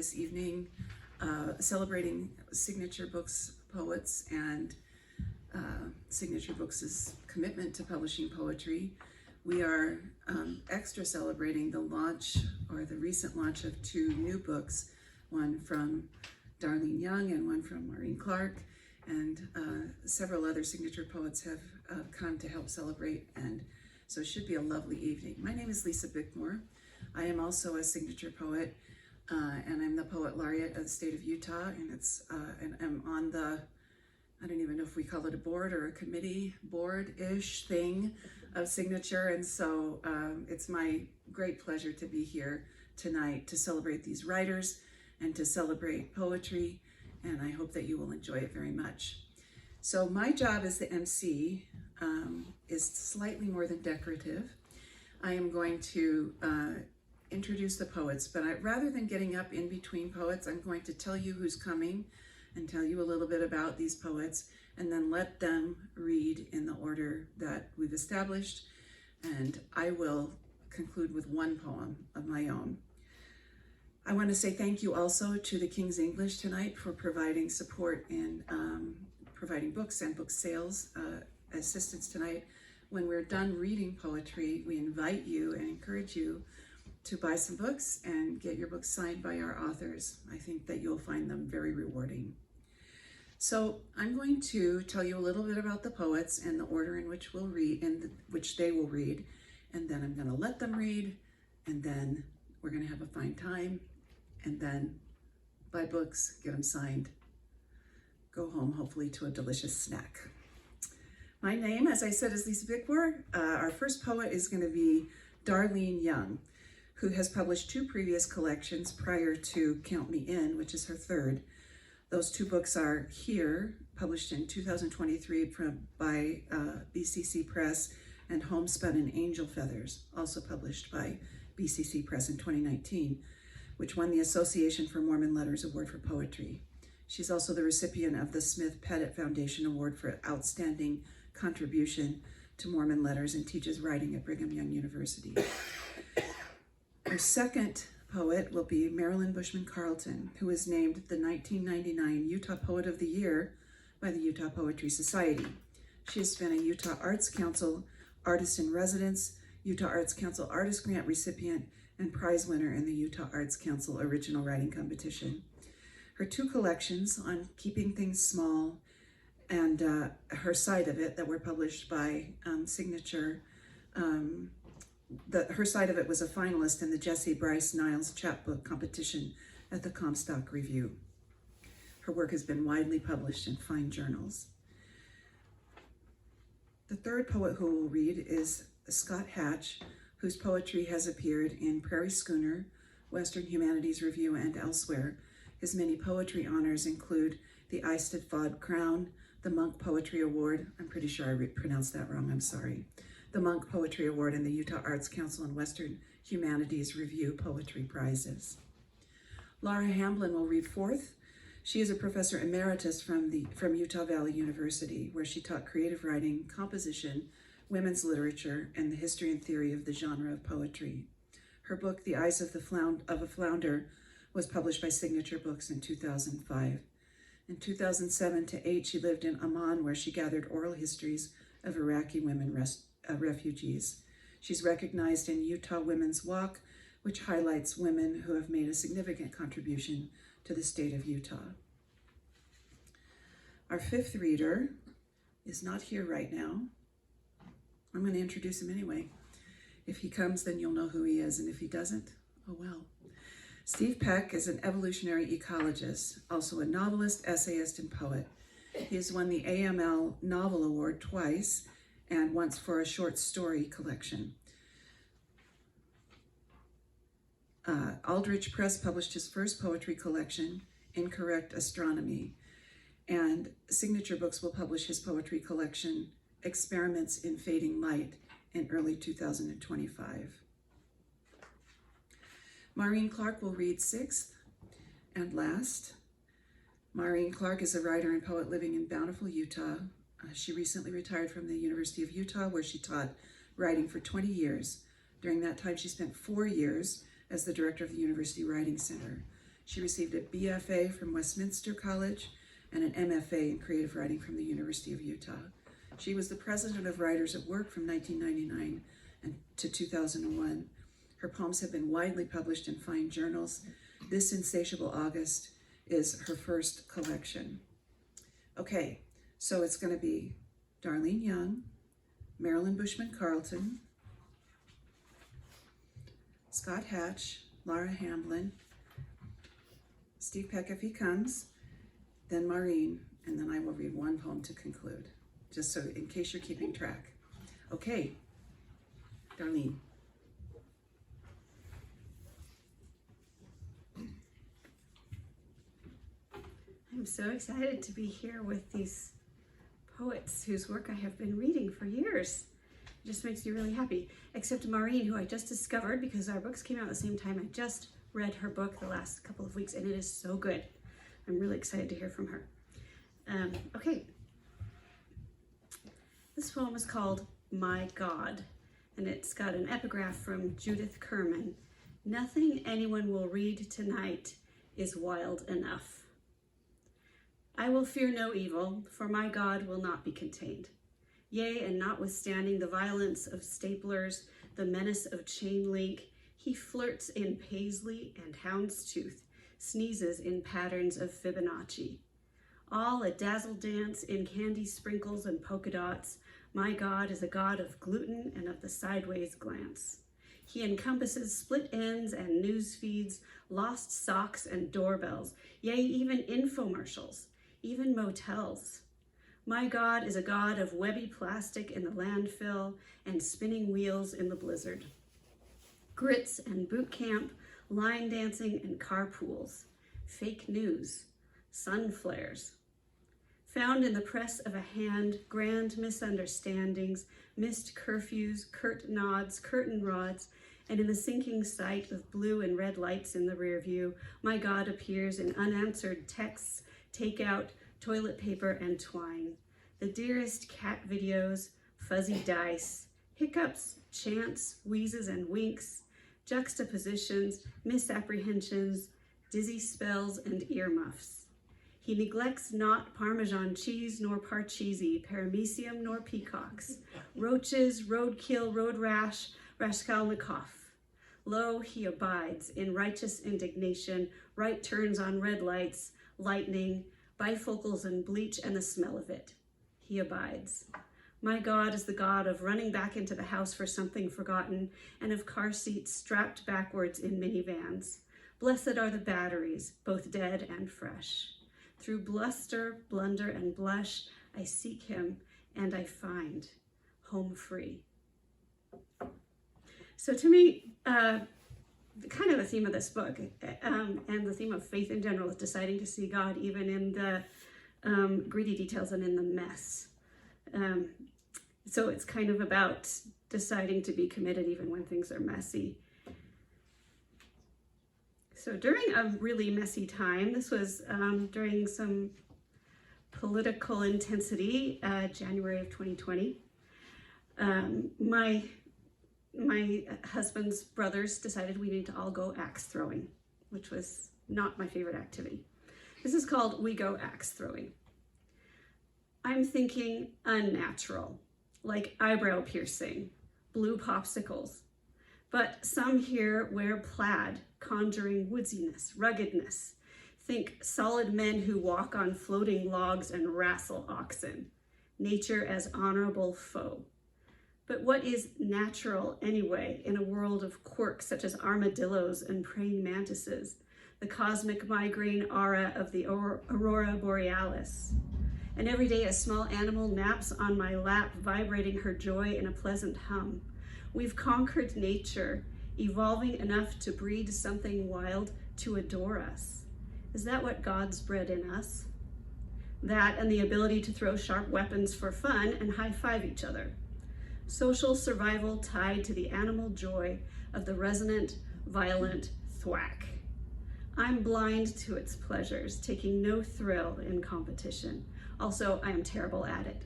this evening celebrating Signature Books poets and Signature Books' commitment to publishing poetry. We are extra celebrating the launch, or the recent launch, of two new books, one from Darlene Young and one from Maureen Clark, and several other signature poets have come to help celebrate, and so it should be a lovely evening. My name is Lisa Bickmore. I am also a signature poet, and I'm the Poet Laureate of the state of Utah, and I'm on the, I don't even know if we call it a board or a committee, board-ish thing of signature, and so it's my great pleasure to be here tonight to celebrate these writers and to celebrate poetry, and I hope that you will enjoy it very much. So my job as the MC is slightly more than decorative. I am going to introduce the poets, but rather than getting up in between poets, I'm going to tell you who's coming and tell you a little bit about these poets, and then let them read in the order that we've established, and I will conclude with one poem of my own. I want to say thank you also to the King's English tonight for providing support in providing books and book sales assistance tonight. When we're done reading poetry, we invite you and encourage you to buy some books and get your books signed by our authors. I think that you'll find them very rewarding. So I'm going to tell you a little bit about the poets and the order in which we'll read, which they will read, and then I'm going to let them read, and then we're going to have a fine time, and then buy books, get them signed, go home hopefully to a delicious snack. My name, as I said, is Lisa Bickmore. Our first poet is going to be Darlene Young, who has published two previous collections prior to Count Me In, which is her third. Those two books are here, published in 2023 by BCC Press, and Homespun in Angel Feathers, also published by BCC Press in 2019, which won the Association for Mormon Letters Award for Poetry. She's also the recipient of the Smith Pettit Foundation Award for Outstanding Contribution to Mormon Letters and teaches writing at Brigham Young University. Our second poet will be Marilyn Bushman-Carlton, who was named the 1999 Utah Poet of the Year by the Utah Poetry Society. She has been a Utah Arts Council Artist in Residence, Utah Arts Council Artist Grant recipient, and prize winner in the Utah Arts Council Original Writing Competition. Her two collections, On Keeping Things Small and Her Side of It, that were published by Signature, her side of it was a finalist in the Jesse Bryce Niles chapbook competition at the Comstock Review. Her work has been widely published in fine journals. The third poet who will read is Scott Hatch, whose poetry has appeared in Prairie Schooner, Western Humanities Review, and elsewhere. His many poetry honors include the Eisted Fod Crown, the Monk Poetry Award, I'm pretty sure I pronounced that wrong, I'm sorry, the Monk Poetry Award, and the Utah Arts Council and Western Humanities Review Poetry Prizes. Laura Hamblin will read fourth. She is a professor emeritus from Utah Valley University, where she taught creative writing, composition, women's literature, and the history and theory of the genre of poetry. Her book, The Eyes of a Flounder, was published by Signature Books in 2005. In 2007 to 2008, she lived in Amman, where she gathered oral histories of Iraqi women refugees. She's recognized in Utah Women's Walk, which highlights women who have made a significant contribution to the state of Utah. Our fifth reader is not here right now. I'm going to introduce him anyway. If he comes, then you'll know who he is, and if he doesn't, oh well. Steve Peck is an evolutionary ecologist, also a novelist, essayist, and poet. He has won the AML Novel Award twice, and once for a short story collection. Aldrich Press published his first poetry collection, Incorrect Astronomy, and Signature Books will publish his poetry collection, Experiments in Fading Light, in early 2025. Maureen Clark will read sixth and last. Maureen Clark is a writer and poet living in Bountiful, Utah. She recently retired from the University of Utah, where she taught writing for 20 years. During that time, she spent 4 years as the director of the University Writing Center. She received a BFA from Westminster College and an MFA in creative writing from the University of Utah. She was the president of Writers at Work from 1999 to 2001. Her poems have been widely published in fine journals. This Insatiable August is her first collection. Okay, so it's going to be Darlene Young, Marilyn Bushman-Carlton, Scott Hatch, Laura Hamblin, Steve Peck if he comes, then Maureen, and then I will read one poem to conclude, just so in case you're keeping track. Okay, Darlene. I'm so excited to be here with these poets whose work I have been reading for years. It just makes me really happy. Except Maureen, who I just discovered because our books came out at the same time. I just read her book the last couple of weeks and it is so good. I'm really excited to hear from her. Okay. This poem is called My God, and it's got an epigraph from Judith Kerman. Nothing anyone will read tonight is wild enough. I will fear no evil, for my God will not be contained. Yea, and notwithstanding the violence of staplers, the menace of chain link, he flirts in paisley and houndstooth, sneezes in patterns of Fibonacci. All a dazzle dance in candy sprinkles and polka dots, my God is a God of gluten and of the sideways glance. He encompasses split ends and news feeds, lost socks and doorbells, yea, even infomercials, even motels. My God is a God of webby plastic in the landfill and spinning wheels in the blizzard. Grits and boot camp, line dancing and carpools, fake news, sun flares. Found in the press of a hand, grand misunderstandings, missed curfews, curt nods, curtain rods, and in the sinking sight of blue and red lights in the rear view, my God appears in unanswered texts, takeout, toilet paper, and twine. The dearest cat videos, fuzzy dice, hiccups, chants, wheezes, and winks, juxtapositions, misapprehensions, dizzy spells, and earmuffs. He neglects not Parmesan cheese nor Parcheesi, paramecium nor peacocks, roaches, roadkill, road rash, Raskolnikov. Lo, he abides in righteous indignation, right turns on red lights, lightning, bifocals and bleach and the smell of it. He abides. My God is the God of running back into the house for something forgotten and of car seats strapped backwards in minivans. Blessed are the batteries, both dead and fresh. Through bluster, blunder, and blush, I seek him and I find home free. So to me, kind of the theme of this book and the theme of faith in general is deciding to see God even in the greedy details and in the mess. So it's kind of about deciding to be committed even when things are messy. So during a really messy time, this was during some political intensity, January of 2020, my husband's brothers decided we need to all go axe throwing, which was not my favorite activity. This is called We Go Axe Throwing. I'm thinking unnatural, like eyebrow piercing, blue popsicles. But some here wear plaid, conjuring woodsiness, ruggedness. Think solid men who walk on floating logs and wrestle oxen. Nature as honorable foe. But what is natural anyway in a world of quirks such as armadillos and praying mantises, the cosmic migraine aura of the aurora borealis? And every day a small animal naps on my lap, vibrating her joy in a pleasant hum. We've conquered nature, evolving enough to breed something wild to adore us. Is that what God's bred in us? That and the ability to throw sharp weapons for fun and high-five each other. Social survival tied to the animal joy of the resonant, violent thwack. I'm blind to its pleasures, taking no thrill in competition. Also, I am terrible at it.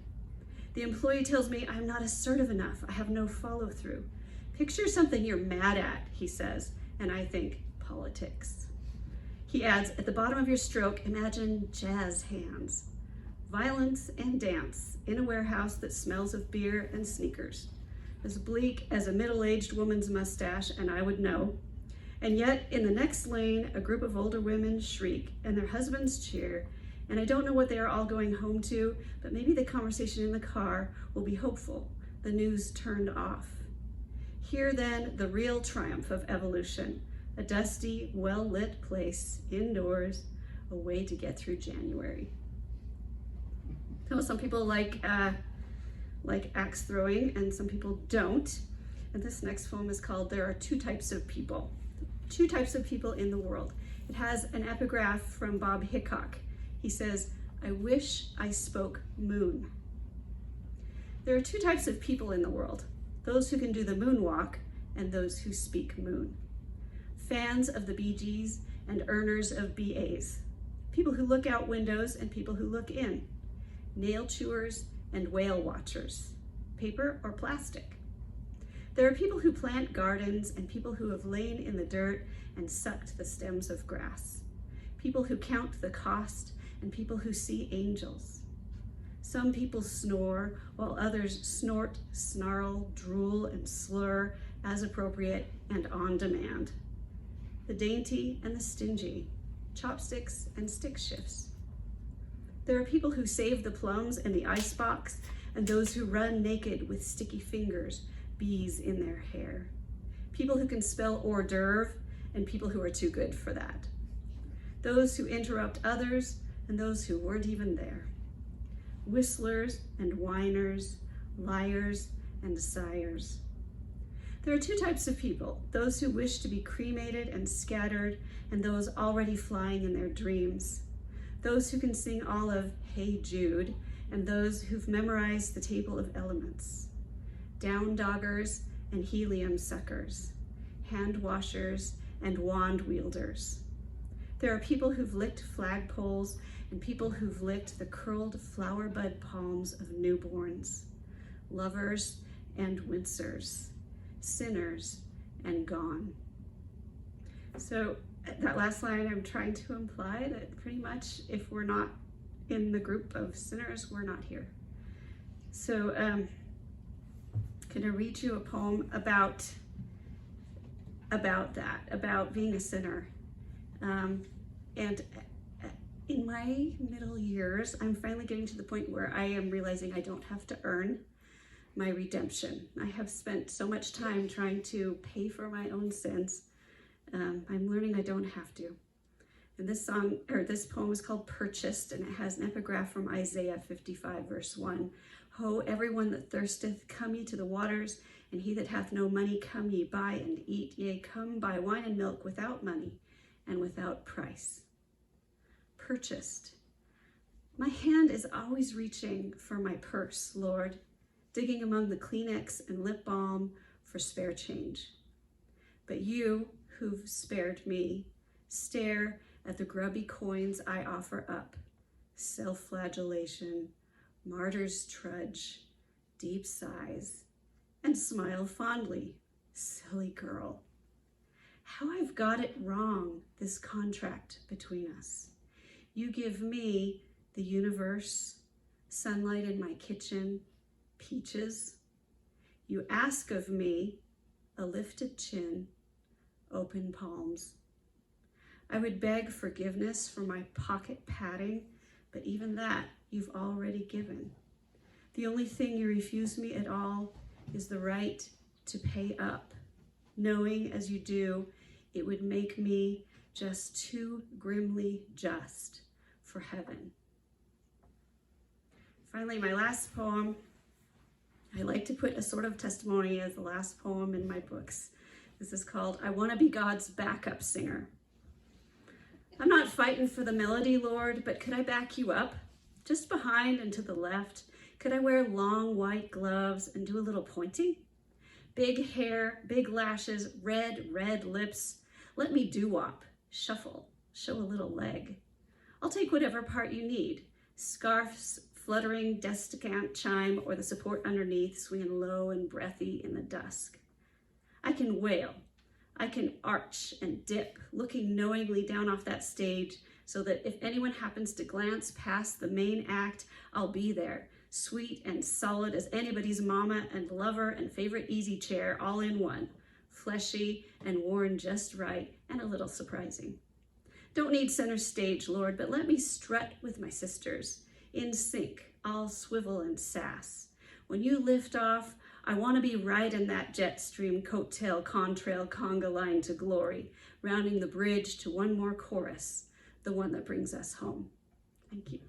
The employee tells me I'm not assertive enough. I have no follow-through. Picture something you're mad at, he says, and I think politics. He adds, at the bottom of your stroke, imagine jazz hands, violence and dance in a warehouse that smells of beer and sneakers, as bleak as a middle-aged woman's mustache, and I would know. And yet, in the next lane, a group of older women shriek, and their husbands cheer, and I don't know what they are all going home to, but maybe the conversation in the car will be hopeful, the news turned off. Here then, the real triumph of evolution, a dusty, well-lit place, indoors, a way to get through January. So some people like axe throwing, and some people don't. And this next poem is called There Are Two Types of People. Two types of people in the world. It has an epigraph from Bob Hickok. He says, I wish I spoke moon. There are two types of people in the world, those who can do the moonwalk and those who speak moon. Fans of the Bee Gees and earners of BAs. People who look out windows and people who look in. Nail chewers and whale watchers. Paper or plastic. There are people who plant gardens and people who have lain in the dirt and sucked the stems of grass. People who count the cost and people who see angels. Some people snore while others snort, snarl, drool, and slur as appropriate and on demand. The dainty and the stingy, chopsticks and stick shifts. There are people who save the plums in the icebox and those who run naked with sticky fingers, bees in their hair. People who can spell hors d'oeuvre and people who are too good for that. Those who interrupt others and those who weren't even there. Whistlers and whiners, liars and sighers. There are two types of people, those who wish to be cremated and scattered, and those already flying in their dreams. Those who can sing all of Hey Jude, and those who've memorized the table of elements. Down doggers and helium suckers, hand washers and wand wielders. There are people who've licked flagpoles and people who've licked the curled flower bud palms of newborns. Lovers and wincers. Sinners and gone. So that last line, I'm trying to imply that pretty much if we're not in the group of sinners, we're not here. So gonna read you a poem about that, about being a sinner. And in my middle years, I'm finally getting to the point where I am realizing I don't have to earn my redemption. I have spent so much time trying to pay for my own sins. I'm learning I don't have to. And this poem is called Purchased, and it has an epigraph from Isaiah 55, verse 1. Ho, everyone that thirsteth, come ye to the waters, and he that hath no money, come ye, buy and eat. Yea, come buy wine and milk without money and without price. Purchased. My hand is always reaching for my purse, Lord, digging among the Kleenex and lip balm for spare change. But you, who've spared me, stare at the grubby coins I offer up. Self-flagellation, martyr's trudge, deep sighs, and smile fondly. Silly girl. How I've got it wrong, this contract between us. You give me the universe, sunlight in my kitchen, peaches. You ask of me a lifted chin, open palms. I would beg forgiveness for my pocket padding, but even that you've already given. The only thing you refuse me at all is the right to pay up, knowing as you do, it would make me just too grimly just for heaven. Finally, my last poem. I like to put a sort of testimony as the last poem in my books. This is called I Want to Be God's Backup Singer. I'm not fighting for the melody, Lord, but could I back you up? Just behind and to the left. Could I wear long white gloves and do a little pointing? Big hair, big lashes, red lips. Let me doo-wop, shuffle, show a little leg. I'll take whatever part you need. Scarfs, fluttering descant chime, or the support underneath swinging low and breathy in the dusk. I can wail. I can arch and dip, looking knowingly down off that stage so that if anyone happens to glance past the main act, I'll be there, sweet and solid as anybody's mama and lover and favorite easy chair all in one, fleshy and worn just right and a little surprising. Don't need center stage, Lord, but let me strut with my sisters. In sync, all swivel and sass. When you lift off, I want to be right in that jet stream, coattail, contrail, conga line to glory, rounding the bridge to one more chorus, the one that brings us home. Thank you.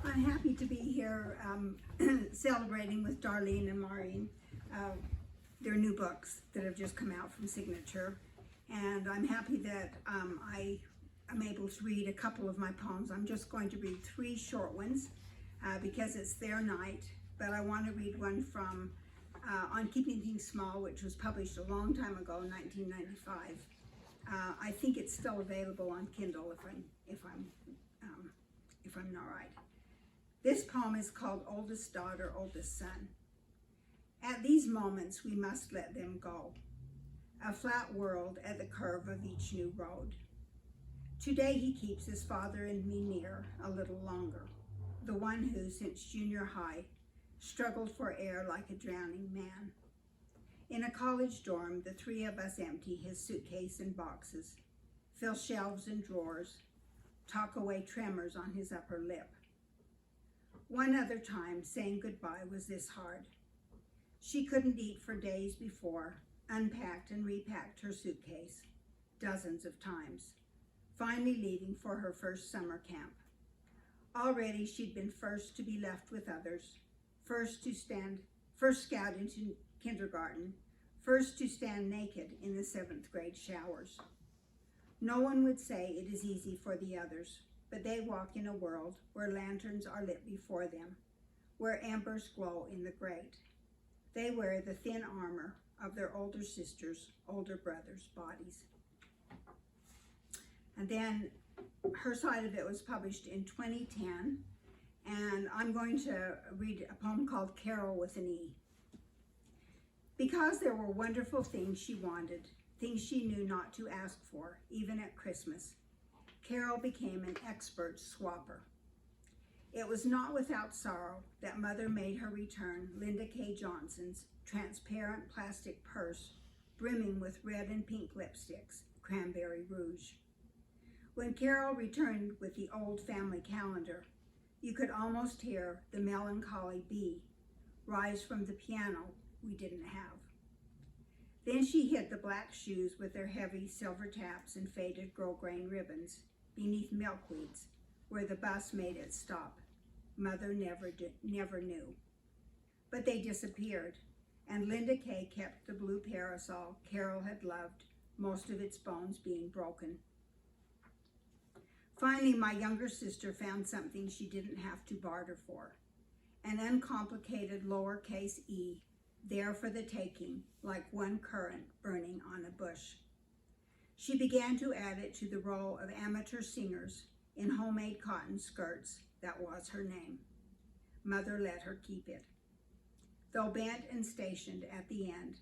I'm happy to be here celebrating with Darlene and Maureen their new books that have just come out from Signature. And I'm happy that I am able to read a couple of my poems. I'm just going to read 3 short ones because it's their night, but I want to read one from On Keeping Things Small, which was published a long time ago, 1995. I think it's still available on Kindle if I'm not right. This poem is called Oldest Daughter, Oldest Son. At these moments, we must let them go. A flat world at the curve of each new road. Today he keeps his father and me near a little longer. The one who, since junior high, struggled for air like a drowning man. In a college dorm, the 3 of us empty his suitcase and boxes, fill shelves and drawers, talk away tremors on his upper lip. One other time, saying goodbye was this hard. She couldn't eat for days before, unpacked and repacked her suitcase dozens of times, finally leaving for her first summer camp. Already she'd been first to be left with others, first scout into kindergarten, first to stand naked in the 7th grade showers. No one would say it is easy for the others, but they walk in a world where lanterns are lit before them, where embers glow in the grate. They wear the thin armor of their older sisters' older brothers' bodies. And then her side of it was published in 2010, and I'm going to read a poem called Carol with an E. Because there were wonderful things she wanted, things she knew not to ask for, even at Christmas, Carol became an expert swapper. It was not without sorrow that Mother made her return Linda K. Johnson's transparent plastic purse brimming with red and pink lipsticks, cranberry rouge. When Carol returned with the old family calendar, you could almost hear the melancholy bee rise from the piano we didn't have. Then she hid the black shoes with their heavy silver taps and faded grosgrain ribbons beneath milkweeds where the bus made its stop. Mother never knew. But they disappeared, and Linda Kay kept the blue parasol Carol had loved, most of its bones being broken. Finally, my younger sister found something she didn't have to barter for, an uncomplicated lowercase e, there for the taking, like one currant burning on a bush. She began to add it to the roll of amateur singers in homemade cotton skirts. That was her name. Mother let her keep it. Though bent and stationed at the end,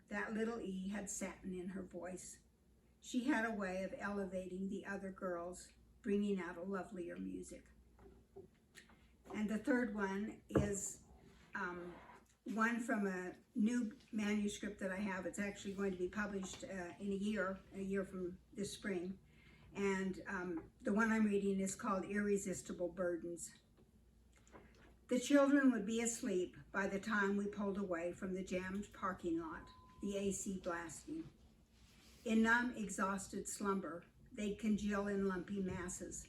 that little E had satin in her voice. She had a way of elevating the other girls, bringing out a lovelier music. And the third one is one from a new manuscript that I have. It's actually going to be published in a year from this spring. And the one I'm reading is called Irresistible Burdens. The children would be asleep by the time we pulled away from the jammed parking lot, the AC blasting. In numb, exhausted slumber, they'd congeal in lumpy masses,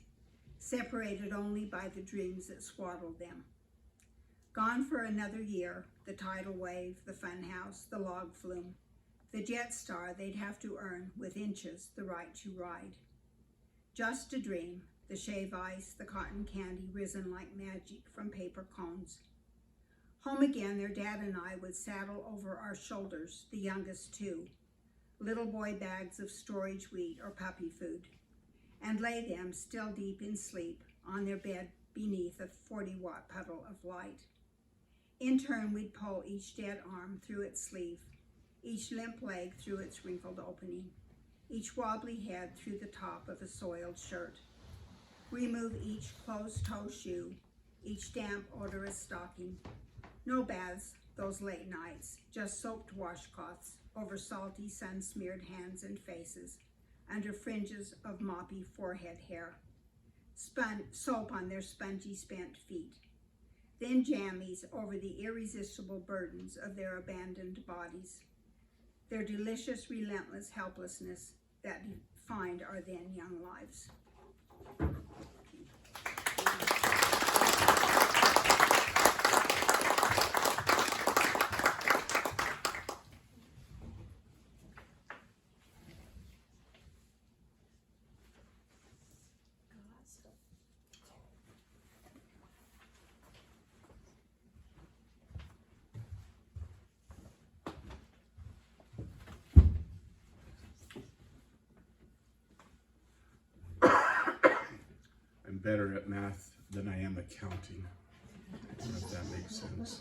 separated only by the dreams that swaddled them. Gone for another year, the tidal wave, the fun house, the log flume, the jet star they'd have to earn with inches the right to ride. Just a dream, the shave ice, the cotton candy risen like magic from paper cones. Home again, their dad and I would saddle over our shoulders, the youngest two, little boy bags of storage wheat or puppy food, and lay them, still deep in sleep, on their bed beneath a 40-watt puddle of light. In turn, we'd pull each dead arm through its sleeve, each limp leg through its wrinkled opening, each wobbly head through the top of a soiled shirt. Remove each closed-toe shoe, each damp, odorous stocking. No baths those late nights, just soaked washcloths over salty, sun-smeared hands and faces, under fringes of moppy forehead hair. Soap on their spongy, spent feet. Then jammies over the irresistible burdens of their abandoned bodies. Their delicious, relentless helplessness that defined our then young lives. Better at math than I am at counting, if that makes sense.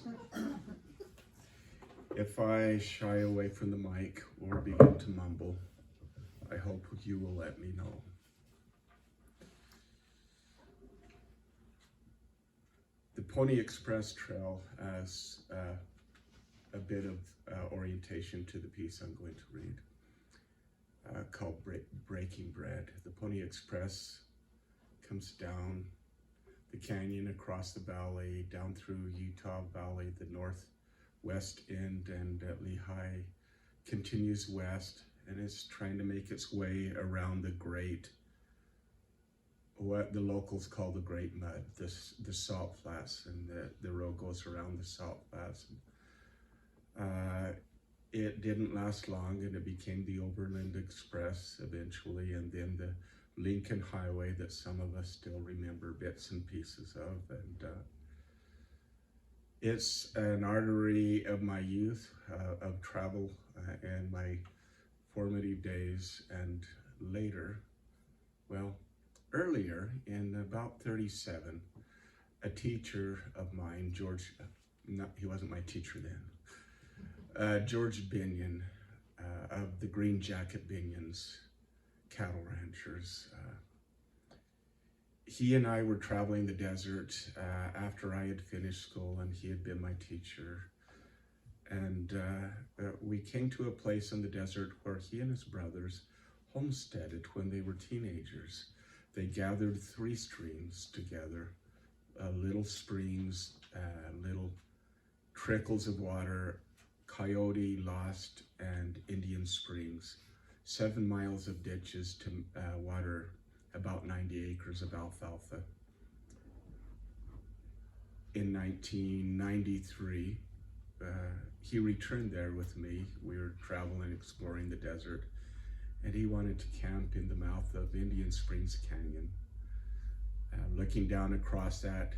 If I shy away from the mic or begin to mumble, I hope you will let me know. The Pony Express Trail as a bit of orientation to the piece I'm going to read, called Breaking Bread. The Pony Express comes down the canyon, across the valley, down through Utah Valley, the northwest end, and Lehigh, continues west, and is trying to make its way around the great, what the locals call the Great Mud, the salt flats, and the road goes around the salt flats. It didn't last long, and it became the Overland Express eventually, and then the Lincoln Highway that some of us still remember bits and pieces of. And it's an artery of my youth, of travel, and my formative days. And later, well, earlier in about 37, a teacher of mine, he wasn't my teacher then, George Binion, of the Green Jacket Binions, cattle ranchers. He and I were traveling the desert after I had finished school, and he had been my teacher. And we came to a place in the desert where he and his brothers homesteaded when they were teenagers. They gathered 3 streams together, little springs, little trickles of water, Coyote, Lost, and Indian Springs. 7 miles of ditches to water about 90 acres of alfalfa. In 1993, he returned there with me. We were traveling, exploring the desert, and he wanted to camp in the mouth of Indian Springs Canyon. Looking down across that,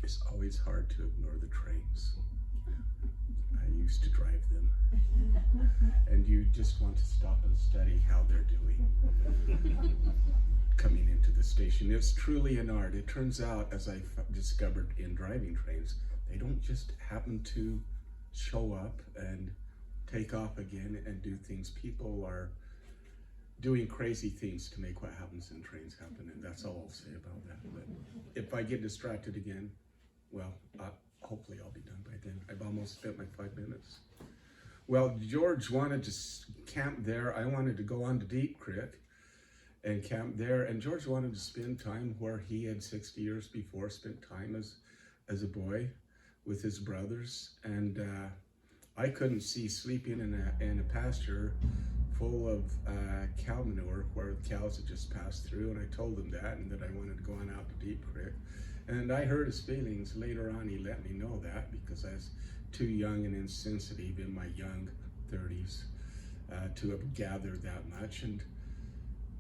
it's always hard to ignore the trains. I used to drive them. And you just want to stop and study how they're doing coming into the station. It's truly an art. It turns out, as I discovered in driving trains, they don't just happen to show up and take off again and do things. People are doing crazy things to make what happens in trains happen, and that's all I'll say about that. But if I get distracted again, well, hopefully I'll be done by then. I've almost spent my 5 minutes. Well, George wanted to camp there. I wanted to go on to Deep Creek and camp there. And George wanted to spend time where he had 60 years before spent time as a boy with his brothers. And I couldn't see sleeping in a pasture full of cow manure where the cows had just passed through. And I told him that, and that I wanted to go on out to Deep Creek. And I hurt his feelings. Later on, he let me know that, because I was too young and insensitive in my young 30s to have gathered that much.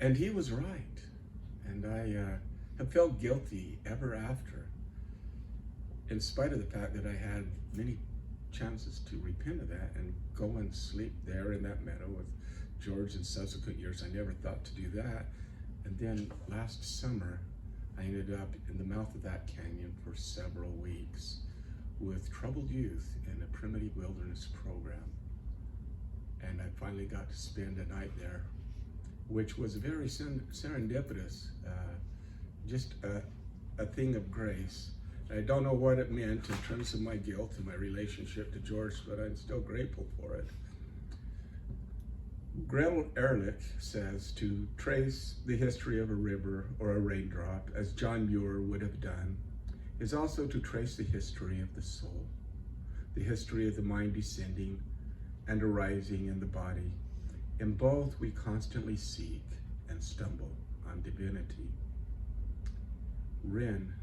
And he was right. And I have felt guilty ever after, in spite of the fact that I had many chances to repent of that and go and sleep there in that meadow with George. In subsequent years, I never thought to do that. And then last summer, I ended up in the mouth of that canyon for several weeks with troubled youth in a primitive wilderness program. And I finally got to spend a night there, which was very serendipitous, just a thing of grace. I don't know what it meant in terms of my guilt and my relationship to George, but I'm still grateful for it. Gretel Ehrlich says to trace the history of a river or a raindrop, as John Muir would have done, is also to trace the history of the soul, the history of the mind descending and arising in the body. In both, we constantly seek and stumble on divinity. Wren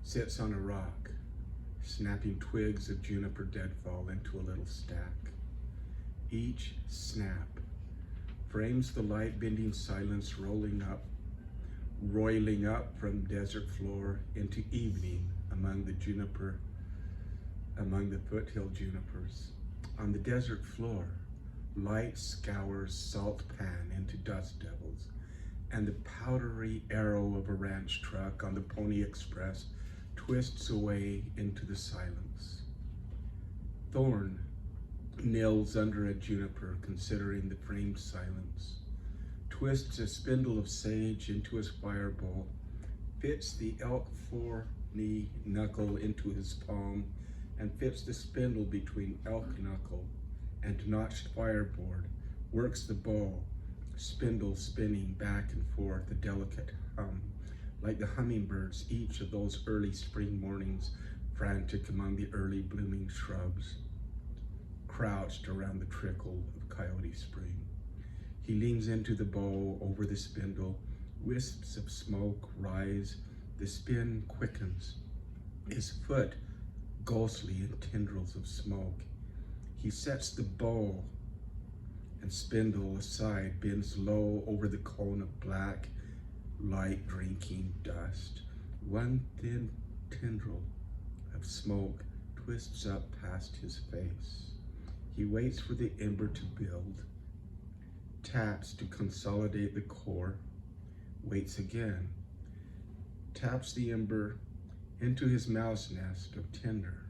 sits on a rock, snapping twigs of juniper deadfall into a little stack. Each snap frames the light-bending silence roiling up from desert floor into evening among the foothill junipers. On the desert floor, light scours salt pan into dust devils, and the powdery arrow of a ranch truck on the Pony Express twists away into the silence. Thorn kneels under a juniper, considering the framed silence, twists a spindle of sage into his fire bowl, fits the elk four-knee knuckle into his palm, and fits the spindle between elk knuckle and notched fireboard, works the bow, spindle spinning back and forth, a delicate hum, like the hummingbirds each of those early spring mornings, frantic among the early blooming shrubs, crouched around the trickle of Coyote Spring. He leans into the bow over the spindle, wisps of smoke rise, the spin quickens, his foot ghostly in tendrils of smoke. He sets the bow and spindle aside, bends low over the cone of black, light drinking dust. One thin tendril of smoke twists up past his face. He waits for the ember to build, taps to consolidate the core, waits again, taps the ember into his mouse nest of tinder,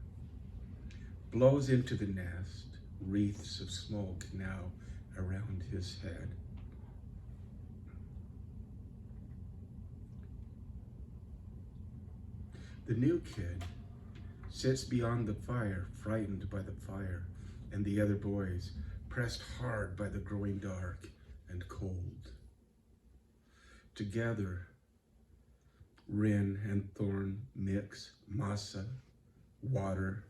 blows into the nest, wreaths of smoke now around his head. The new kid sits beyond the fire, frightened by the fire, and the other boys, pressed hard by the growing dark and cold. Together, Wren and Thorn mix masa, water,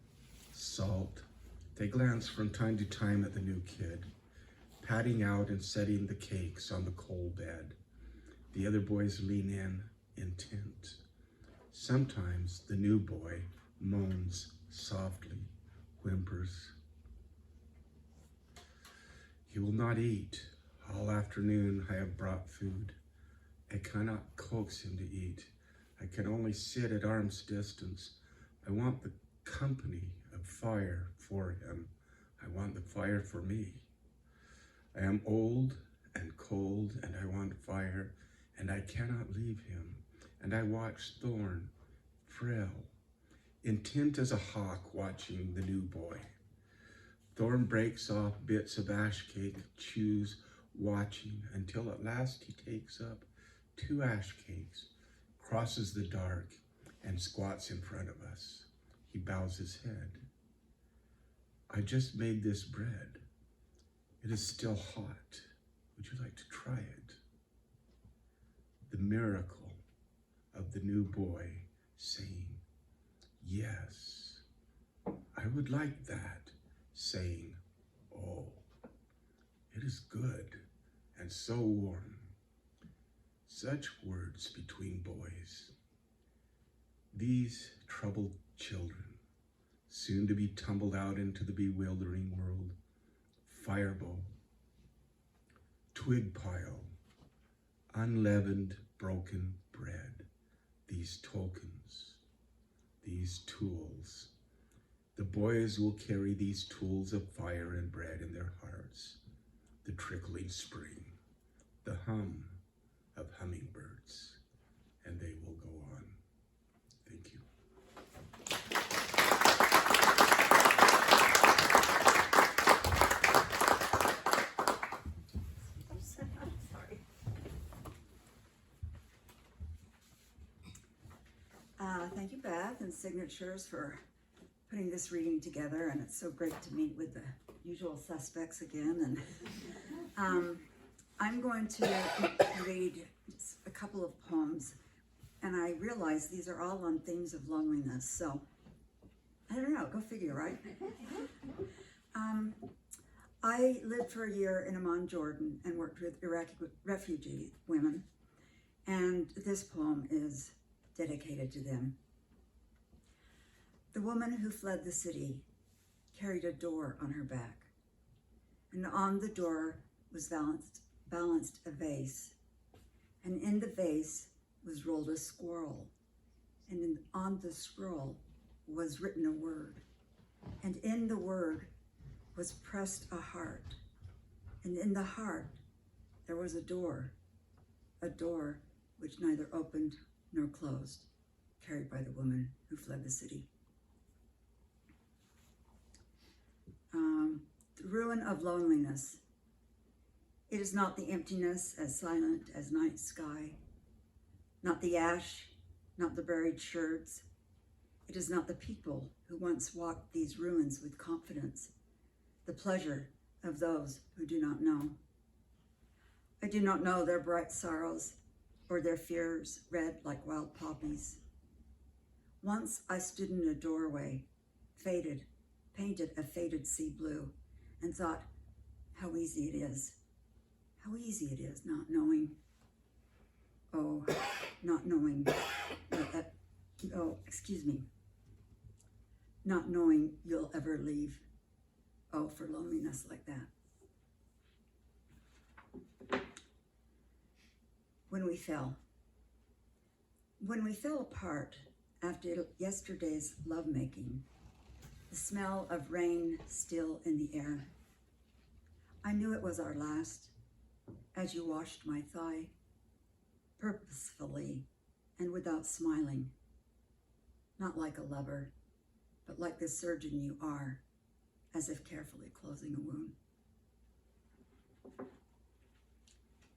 salt. They glance from time to time at the new kid, patting out and setting the cakes on the coal bed. The other boys lean in, intent. Sometimes the new boy moans softly, whimpers. He will not eat. All afternoon I have brought food. I cannot coax him to eat. I can only sit at arm's distance. I want the company of fire for him. I want the fire for me. I am old and cold, and I want fire, and I cannot leave him. And I watch Thorn, frail, intent as a hawk watching the new boy. Thorn breaks off bits of ash cake, chews, watching, until at last he takes up 2 ash cakes, crosses the dark, and squats in front of us. He bows his head. I just made this bread. It is still hot. Would you like to try it? The miracle of the new boy saying, yes, I would like that, saying, oh, it is good and so warm. Such words between boys. These troubled children, soon to be tumbled out into the bewildering world. Firebowl, twig pile, unleavened broken bread, these tokens, these tools, The boys will carry these tools of fire and bread in their hearts, the trickling spring, the hum of hummingbirds, and they will go on. Thank you. Sorry. Thank you, Beth and Signatures, for putting this reading together, and it's so great to meet with the usual suspects again. And I'm going to read just a couple of poems, and I realize these are all on themes of loneliness, so I don't know, go figure, right? I lived for a year in Amman, Jordan, and worked with Iraqi refugee women, and this poem is dedicated to them. The woman who fled the city carried a door on her back, and on the door was balanced a vase, and in the vase was rolled a scroll, and on the scroll was written a word, and in the word was pressed a heart, and in the heart there was a door which neither opened nor closed, carried by the woman who fled the city. The ruin of loneliness. It is not the emptiness as silent as night sky, not the ash, not the buried sherds. It is not the people who once walked these ruins with confidence, the pleasure of those who do not know. I do not know their bright sorrows or their fears red like wild poppies. Once I stood in a doorway, painted a faded sea blue, and thought how easy it is not knowing. Not knowing you'll ever leave. Oh, for loneliness like that. When we fell apart after yesterday's lovemaking, the smell of rain still in the air, I knew it was our last as you washed my thigh, purposefully and without smiling, not like a lover, but like the surgeon you are, as if carefully closing a wound.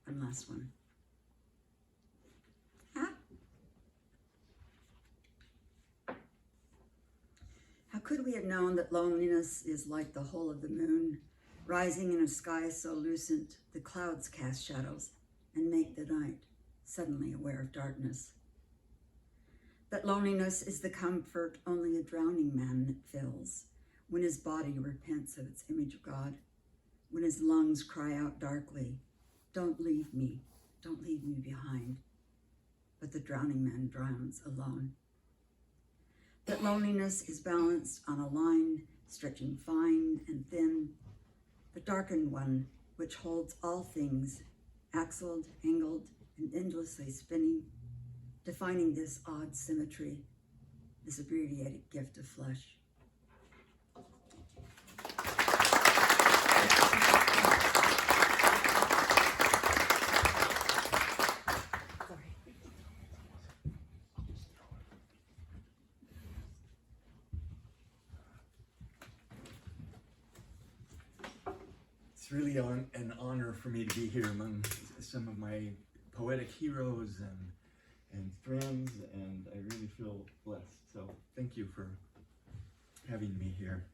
One last one. How could we have known that loneliness is like the hole of the moon, rising in a sky so lucent the clouds cast shadows and make the night suddenly aware of darkness? That loneliness is the comfort only a drowning man fills, when his body repents of its image of God, when his lungs cry out darkly, don't leave me behind. But the drowning man drowns alone. That loneliness is balanced on a line stretching fine and thin, the darkened one which holds all things, axled, angled, and endlessly spinning, defining this odd symmetry, this abbreviated gift of flesh. It's really an honor for me to be here among some of my poetic heroes and friends, and I really feel blessed. So thank you for having me here.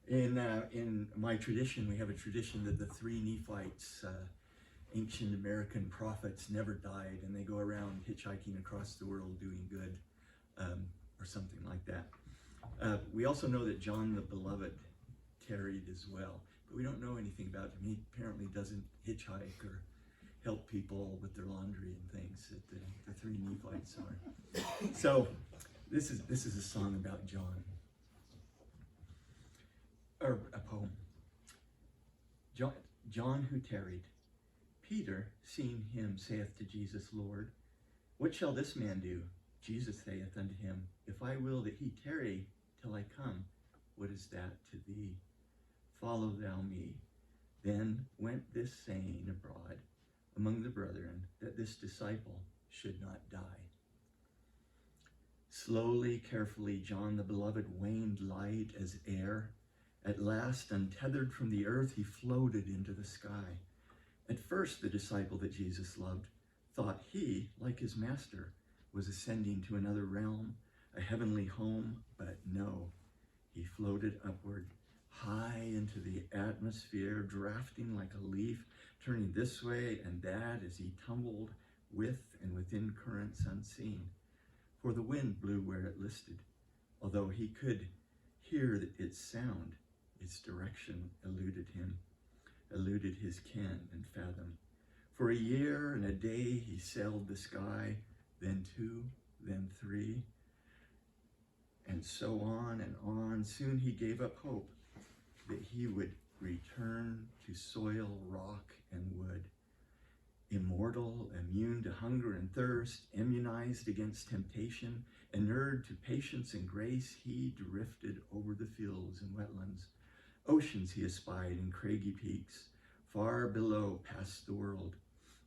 In my tradition, we have a tradition that the three Nephites, ancient American prophets, never died, and they go around hitchhiking across the world doing good, or something like that. We also know that John the Beloved tarried as well, but we don't know anything about him. He apparently doesn't hitchhike or help people with their laundry and things that the three Nephites are. So this is a song about John, or a poem. John who tarried. Peter, seeing him, saith to Jesus, Lord, what shall this man do? Jesus saith unto him, if I will that he tarry till I come, what is that to thee? Follow thou me. Then went this saying abroad among the brethren, that this disciple should not die. Slowly, carefully, John the beloved waned light as air. At last, untethered from the earth, he floated into the sky. At first, the disciple that Jesus loved thought he, like his master, was ascending to another realm, a heavenly home, but no. He floated upward, high into the atmosphere, drafting like a leaf, turning this way and that as he tumbled with and within currents unseen. For the wind blew where it listed. Although he could hear its sound, its direction eluded him, eluded his ken and fathom. For a year and a day he sailed the sky, then 2, then 3, and so on and on. Soon he gave up hope that he would return to soil, rock, and wood. Immortal, immune to hunger and thirst, immunized against temptation, inured to patience and grace, he drifted over the fields and wetlands. Oceans he espied in craggy peaks, far below past the world,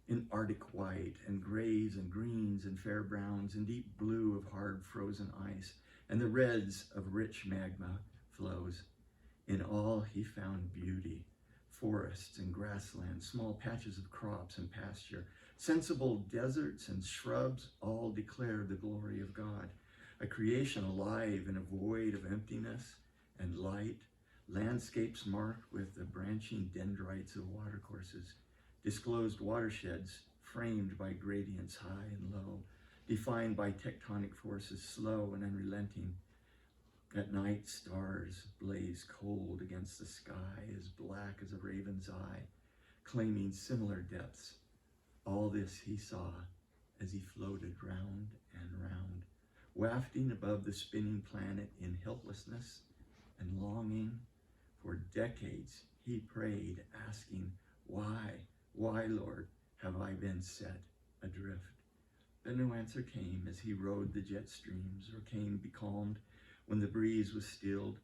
in Arctic white and grays and greens and fair browns and deep blue of hard frozen ice, and the reds of rich magma flows. In all he found beauty, forests and grasslands, small patches of crops and pasture, sensible deserts and shrubs, all declare the glory of God. A creation alive in a void of emptiness and light, landscapes marked with the branching dendrites of watercourses, disclosed watersheds framed by gradients high and low, defined by tectonic forces slow and unrelenting. At night, stars blaze cold against the sky, as black as a raven's eye, claiming similar depths. All this he saw as he floated round and round, wafting above the spinning planet in helplessness and longing. For decades he prayed, asking, why, Lord, have I been set adrift? But no answer came as he rode the jet streams, or came becalmed when the breeze was stilled.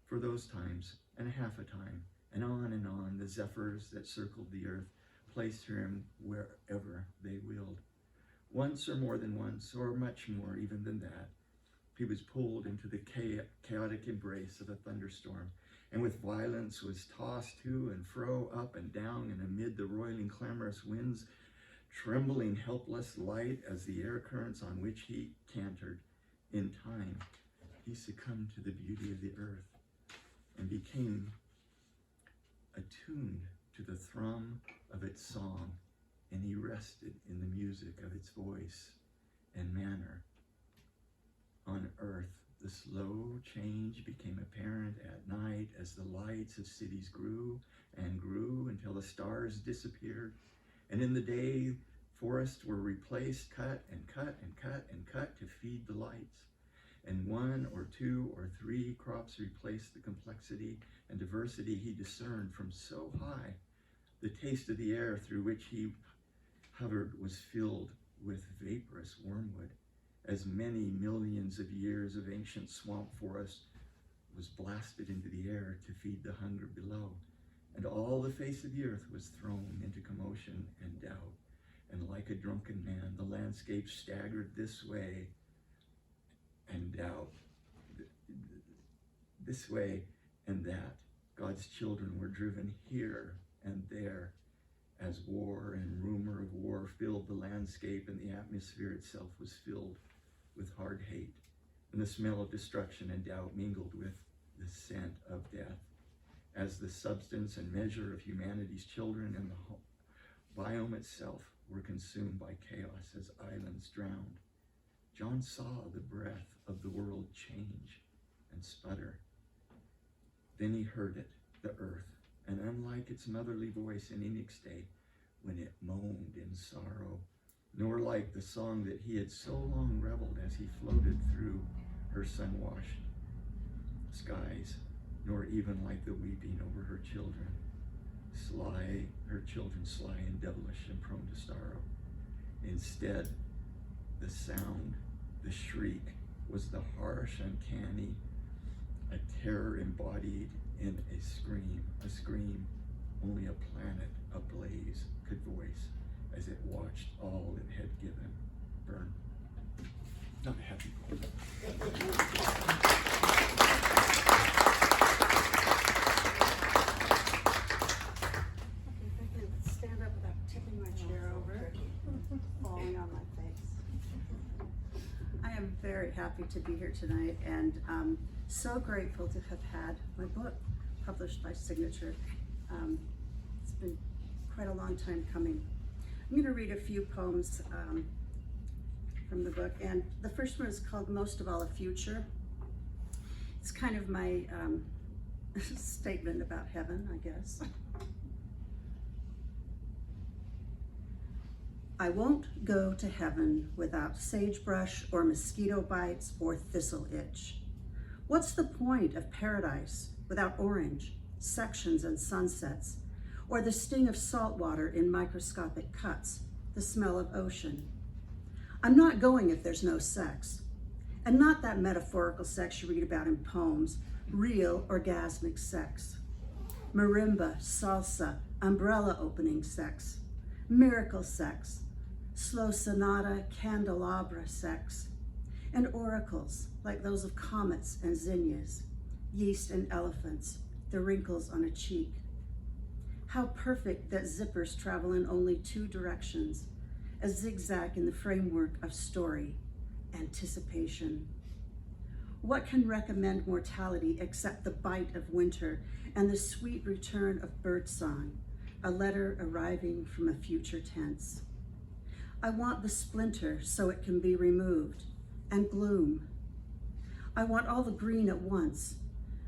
For those times, and a half a time, and on, the zephyrs that circled the earth placed him wherever they willed. Once, or more than once, or much more even than that, he was pulled into the chaotic embrace of a thunderstorm, and with violence was tossed to and fro, up and down, and amid the roiling, clamorous winds, trembling, helpless, light as the air currents on which he cantered. In time, he succumbed to the beauty of the earth and became attuned to the thrum of its song, and he rested in the music of its voice and manner. On earth, the slow change became apparent at night as the lights of cities grew and grew until the stars disappeared. And in the day, forests were replaced, cut and cut and cut and cut to feed the lights. And 1 or 2 or 3 crops replaced the complexity and diversity he discerned from so high. The taste of the air through which he hovered was filled with vaporous wormwood, as many millions of years of ancient swamp forest was blasted into the air to feed the hunger below. And all the face of the earth was thrown into commotion and doubt. And like a drunken man, the landscape staggered this way and doubt, this way and that. God's children were driven here and there as war and rumor of war filled the landscape, and the atmosphere itself was filled with hard hate, and the smell of destruction and doubt mingled with the scent of death. As the substance and measure of humanity's children and the biome itself were consumed by chaos as islands drowned, John saw the breath of the world change and sputter. Then he heard it, the earth, and unlike its motherly voice in Enoch's day, when it moaned in sorrow, nor like the song that he had so long reveled as he floated through her sun-washed skies, nor even like the weeping over her children, sly and devilish and prone to sorrow. Instead, the sound, the shriek, was the harsh, uncanny, a terror embodied in a scream only a planet ablaze could voice as it watched all it had given burn. Not a happy poem. Okay, if I can stand up without tipping my chair over, falling on my face. I am very happy to be here tonight, and so grateful to have had my book published by Signature. It's been quite a long time coming. I'm going to read a few poems from the book, and the first one is called Most of All a Future. It's kind of my statement about heaven, I guess. I won't go to heaven without sagebrush or mosquito bites or thistle itch. What's the point of paradise without orange, sections and sunsets, or the sting of salt water in microscopic cuts, the smell of ocean? I'm not going if there's no sex, and not that metaphorical sex you read about in poems, real orgasmic sex. Marimba, salsa, umbrella opening sex, miracle sex, slow sonata, candelabra sex, and oracles like those of comets and zinnias, yeast and elephants, the wrinkles on a cheek. How perfect that zippers travel in only two directions, a zigzag in the framework of story, anticipation. What can recommend mortality except the bite of winter and the sweet return of birdsong, a letter arriving from a future tense? I want the splinter so it can be removed, and gloom. I want all the green at once,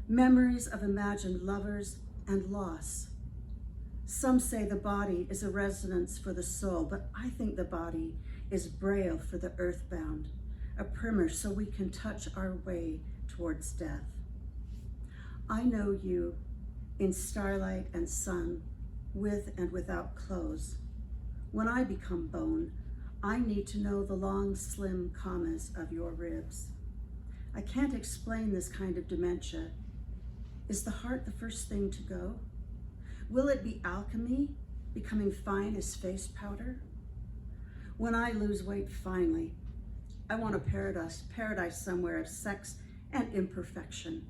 memories of imagined lovers and loss. Some say the body is a resonance for the soul, but I think the body is braille for the earthbound, a primer so we can touch our way towards death. I know you in starlight and sun, with and without clothes. When I become bone, I need to know the long, slim commas of your ribs. I can't explain this kind of dementia. Is the heart the first thing to go? Will it be alchemy, becoming fine as face powder? When I lose weight finally, I want a paradise somewhere of sex and imperfection,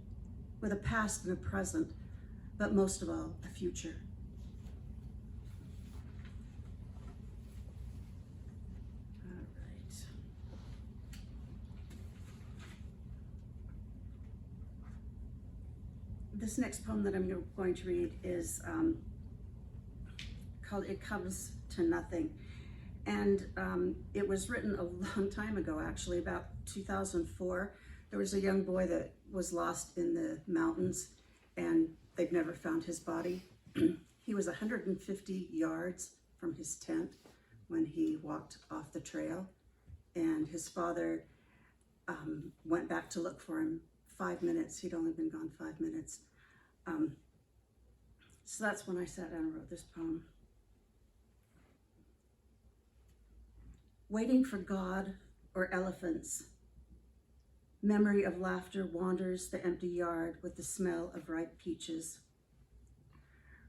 with a past and a present, but most of all, a future. All right. This next poem that I'm going to read is called It Comes to Nothing. And it was written a long time ago, actually, about 2004. There was a young boy that was lost in the mountains, and they've never found his body. He was 150 yards from his tent when he walked off the trail, and his father went back to look for him 5 minutes. He'd only been gone 5 minutes. So that's when I sat down and wrote this poem. Waiting for God or elephants. Memory of laughter wanders the empty yard with the smell of ripe peaches.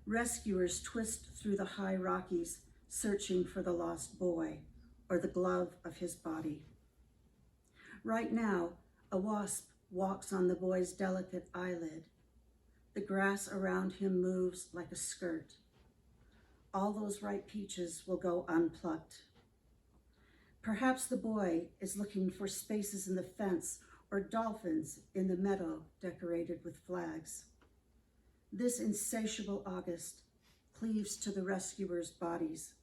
Rescuers twist through the high Rockies, searching for the lost boy or the glove of his body. Right now, a wasp walks on the boy's delicate eyelid. The grass around him moves like a skirt. All those ripe peaches will go unplucked. Perhaps the boy is looking for spaces in the fence or dolphins in the meadow decorated with flags. This insatiable August cleaves to the rescuers' bodies,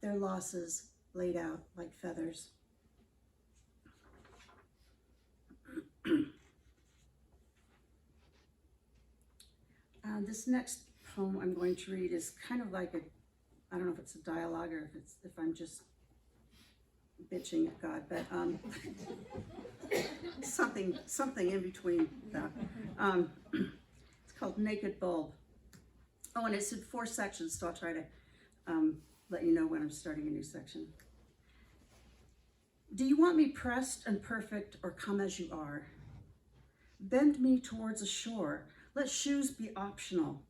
their losses laid out like feathers. This next poem I'm going to read is kind of like I don't know if it's a dialogue or if I'm just bitching at God, but something in between that. It's called Naked Bulb. Oh, and it's in 4 sections, so I'll try to let you know when I'm starting a new section. Do you want me pressed and perfect, or come as you are? Bend me towards a shore. Let shoes be optional.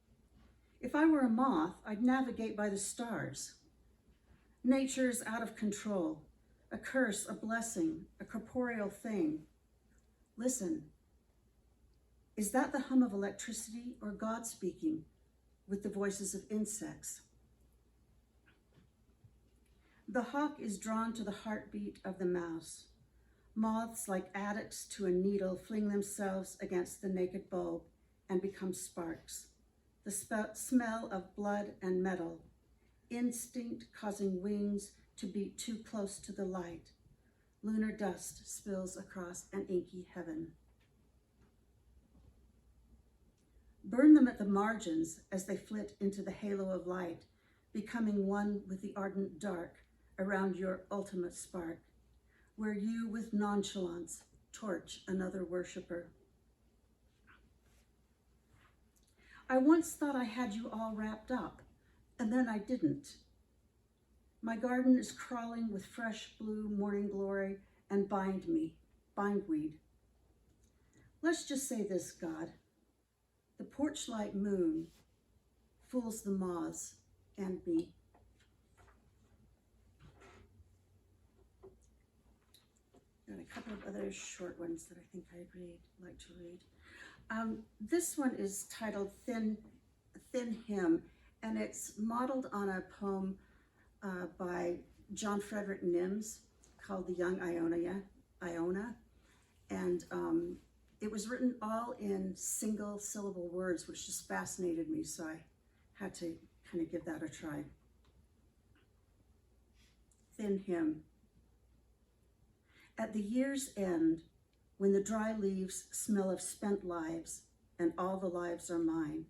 If I were a moth, I'd navigate by the stars. Nature's out of control, a curse, a blessing, a corporeal thing. Listen, is that the hum of electricity or God speaking with the voices of insects? The hawk is drawn to the heartbeat of the mouse. Moths, like addicts to a needle, fling themselves against the naked bulb and become sparks. The smell of blood and metal, instinct causing wings to beat too close to the light. Lunar dust spills across an inky heaven. Burn them at the margins as they flit into the halo of light, becoming one with the ardent dark around your ultimate spark, where you with nonchalance torch another worshiper. I once thought I had you all wrapped up, and then I didn't. My garden is crawling with fresh blue morning glory and bindweed. Let's just say this, God. The porchlight moon fools the moths and me. Got a couple of other short ones that I think I'd like to read. This one is titled Thin Hymn, and it's modeled on a poem by John Frederick Nims called The Young Iona. And it was written all in single syllable words, which just fascinated me, so I had to kind of give that a try. Thin Hymn. At the year's end, when the dry leaves smell of spent lives and all the lives are mine,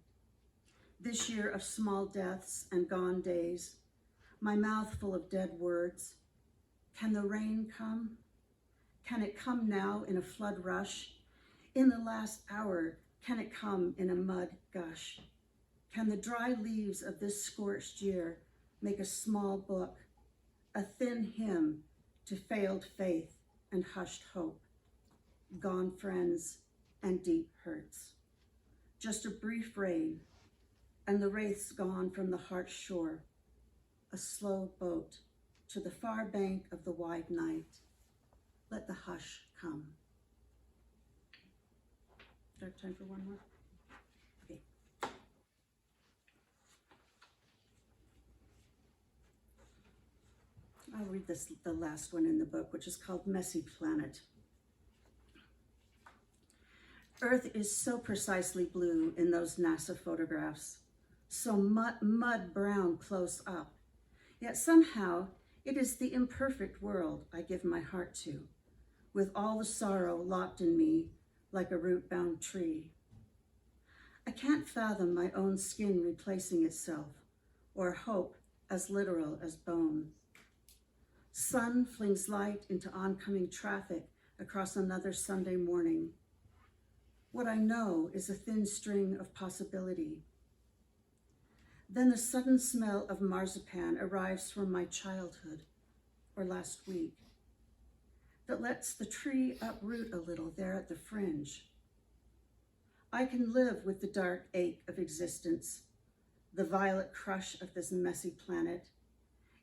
this year of small deaths and gone days, my mouth full of dead words, can the rain come? Can it come now in a flood rush? In the last hour, can it come in a mud gush? Can the dry leaves of this scorched year make a small book, a thin hymn to failed faith and hushed hope, gone friends and deep hurts? Just a brief rain, and the wraith's gone from the heart's shore, a slow boat to the far bank of the wide night. Let the hush come. Do I have time for one more? Okay. I'll read the last one in the book, which is called Messy Planet. Earth is so precisely blue in those NASA photographs, so mud brown close up. Yet somehow it is the imperfect world I give my heart to, with all the sorrow locked in me like a root-bound tree. I can't fathom my own skin replacing itself, or hope as literal as bone. Sun flings light into oncoming traffic across another Sunday morning. What I know is a thin string of possibility. Then the sudden smell of marzipan arrives from my childhood, or last week, that lets the tree uproot a little there at the fringe. I can live with the dark ache of existence, the violet crush of this messy planet.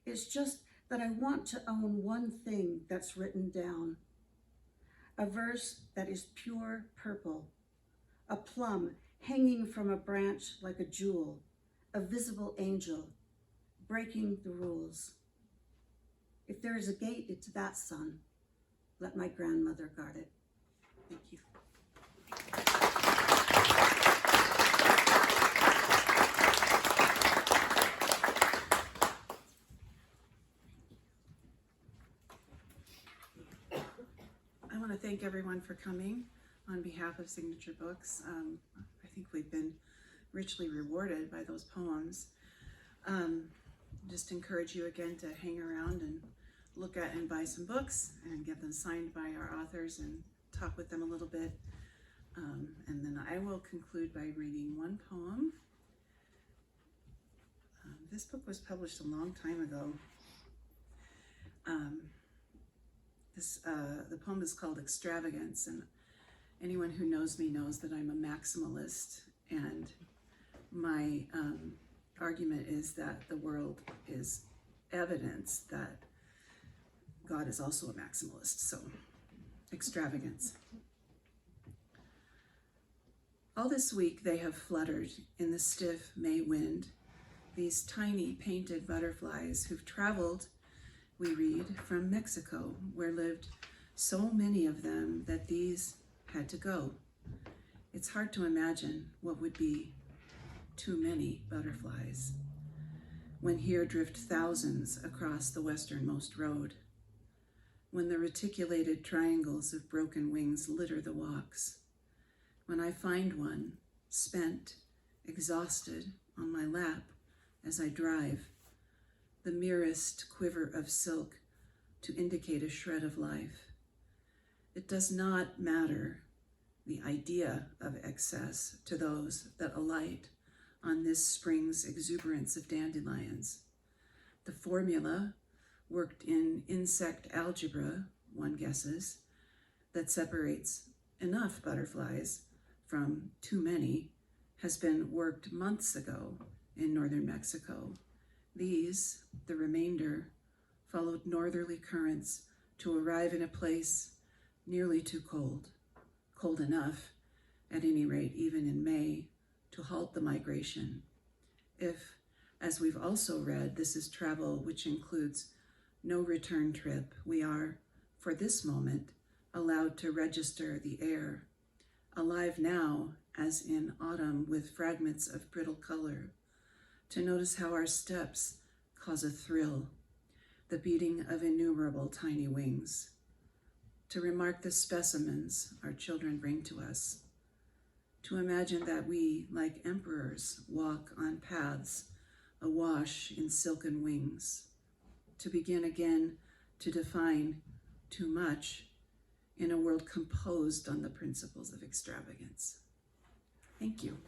It's just that I want to own one thing that's written down. A verse that is pure purple, a plum hanging from a branch like a jewel, a visible angel, breaking the rules. If there is a gate, it's that, son. Let my grandmother guard it. Thank you. I want to thank everyone for coming on behalf of Signature Books. I think we've been richly rewarded by those poems. Just encourage you again to hang around and look at and buy some books and get them signed by our authors and talk with them a little bit. And then I will conclude by reading one poem. This book was published a long time ago. The poem is called Extravagance, and Anyone who knows me knows that I'm a maximalist, and my argument is that the world is evidence that God is also a maximalist, so extravagance. All this week they have fluttered in the stiff May wind, these tiny painted butterflies who've traveled, we read, from Mexico, where lived so many of them that these had to go. It's hard to imagine what would be too many butterflies when here drift thousands across the westernmost road, when the reticulated triangles of broken wings litter the walks, when I find one, spent, exhausted, on my lap as I drive, the merest quiver of silk to indicate a shred of life. It does not matter, the idea of excess, to those that alight on this spring's exuberance of dandelions. The formula, worked in insect algebra, one guesses, that separates enough butterflies from too many, has been worked months ago in northern Mexico. These, the remainder, followed northerly currents to arrive in a place nearly too cold, cold enough, at any rate, even in May, to halt the migration. If, as we've also read, this is travel which includes no return trip, we are, for this moment, allowed to register the air, alive now as in autumn with fragments of brittle color, to notice how our steps cause a thrill, the beating of innumerable tiny wings, to remark the specimens our children bring to us, to imagine that we, like emperors, walk on paths awash in silken wings, to begin again to define too much in a world composed on the principles of extravagance. Thank you.